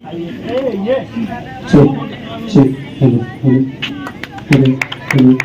Check, check, hello, hello, hello, hello.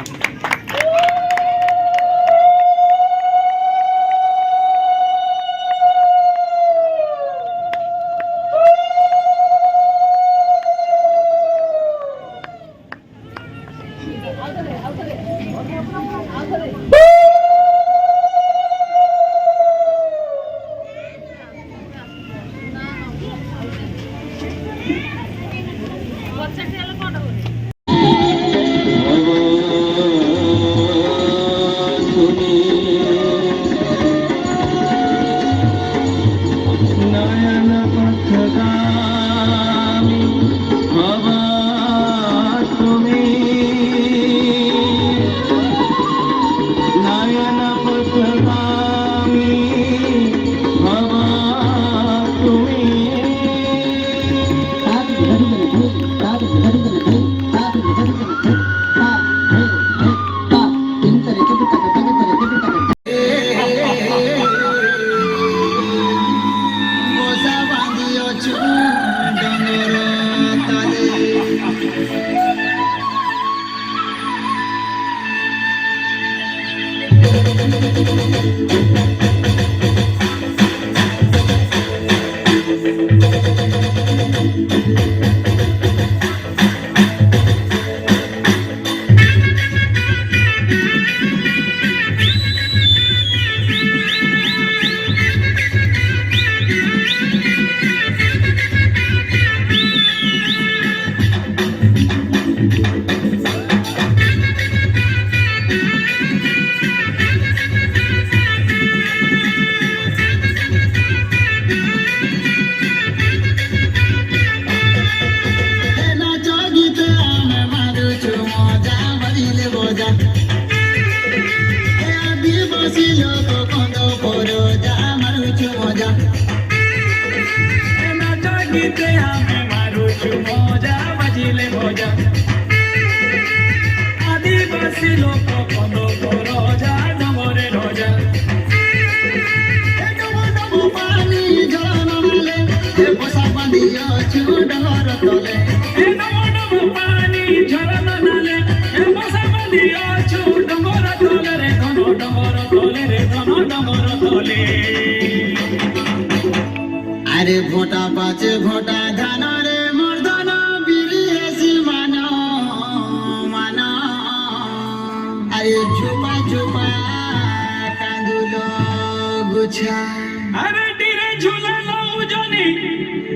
आदिवासी लोक कनो रोजा डमरे रोजा पानी झरनाले बसा बांधिया चुडर तले पानी झरनाले बसा बांधिया चुडर तले रे धनो डमर तले रे धनो डमर तले अरे भोटा पाचे भोटा धान रे मर्दन बिरिएसी मानो मानो अरे झुपा झुपा कांदुलो गुछा अरे डिरे झुला लो जनी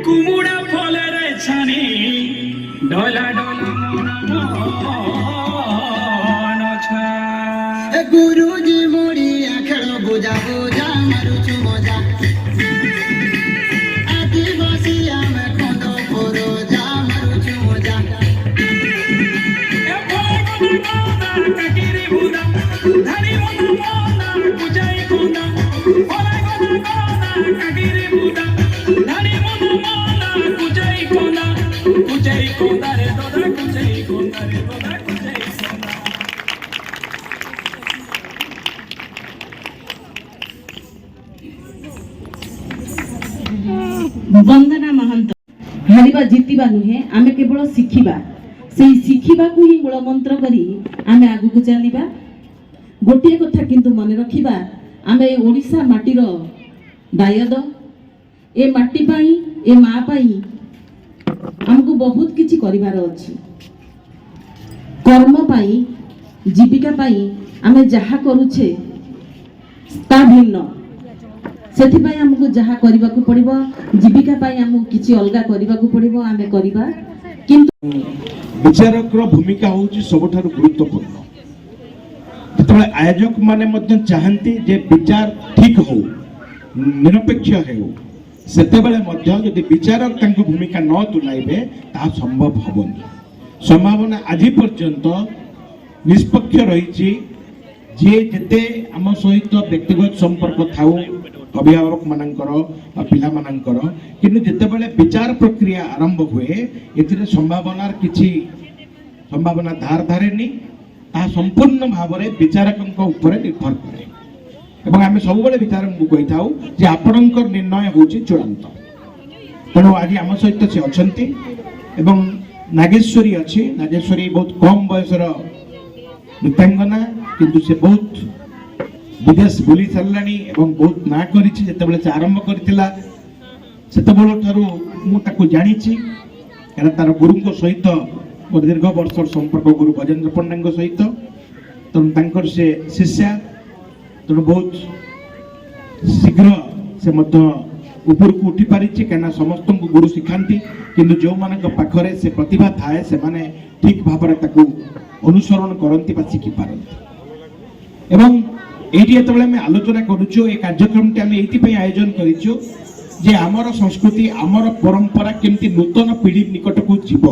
कुमुड़ा फले रे छानी डोला डोला मोना छा गुरुजी मोड़ी आखड़ बुझा बुझा मारुचु मजा वंदना महंत हारिबा जितिबा नुहे आमे केवल शिखिबा से शिखिबा को ही मूल मंत्र करी आमे आगु को चलीबा गोटे कथा किंतु मन रखिबा आमे ओडिसा माटीर दायद ए माटी पाई ए मा पाई हमको बहुत किछि करिवार अछि कर्म पाई जीविका पाई आमे जहा करूछे ता भिन्न सेथिपाई हमको जहा करबा को पड़िबो जीविका पाई हमको किछि अलगा करबा को पड़िबो आमे करबा किंतु विचारक भूमिका होउची सबठारु गुरुत्वपूर्ण जेतबे आयोजक माने मध्य चाहंती जे विचार ठीक हो निरपेक्ष हो सेतेबेले मध्य यदि विचारक तांको भूमिका न तुलाइबे ता संभव हबनी संभावना आजि पर्यंत निष्पक्ष रहिछि जे जेते आम सहित व्यक्तिगत संपर्क थाउ अभिभावक मानकर पिला मानकर किंतु जेतेबेले विचार प्रक्रिया आरंभ हुए एथिरे संभावनार किछि संभावना धार धारेनी ता संपूर्ण भाव में विचारक ऊपर निर्भर करे एवं आम सब विचारक कही था जे आपणकर निर्णय हूँ चूड़ांत तेणु आज आम सहित से अच्छा एवं नागेश्वरी अच्छी नागेश्वरी बहुत कम बयसर नृत्यांगना किंतु से बहुत विदेश बुली सारा बहुत ना करते से आरंभ करता से जानी क्या तार गुरु सहित मोर दीर्घ वर्ष संपर्क गुरु गजेन्द्र पंडा सहित तेणु से शिष्या तेणु बहुत शीघ्र से ऊपर को उठी पारी कहीं समस्त को गुरु शिखाती किंतु जो मान पाखरे से प्रतिभा थाए से माने ठीक भाव अनुसरण करती शिखि पारती एवं ये आलोचना करुचु ये कार्यक्रम टी आम ये आयोजन करूँ जे आमर संस्कृति आमर परंपरा केमती नूतन पीढ़ी निकट को जीव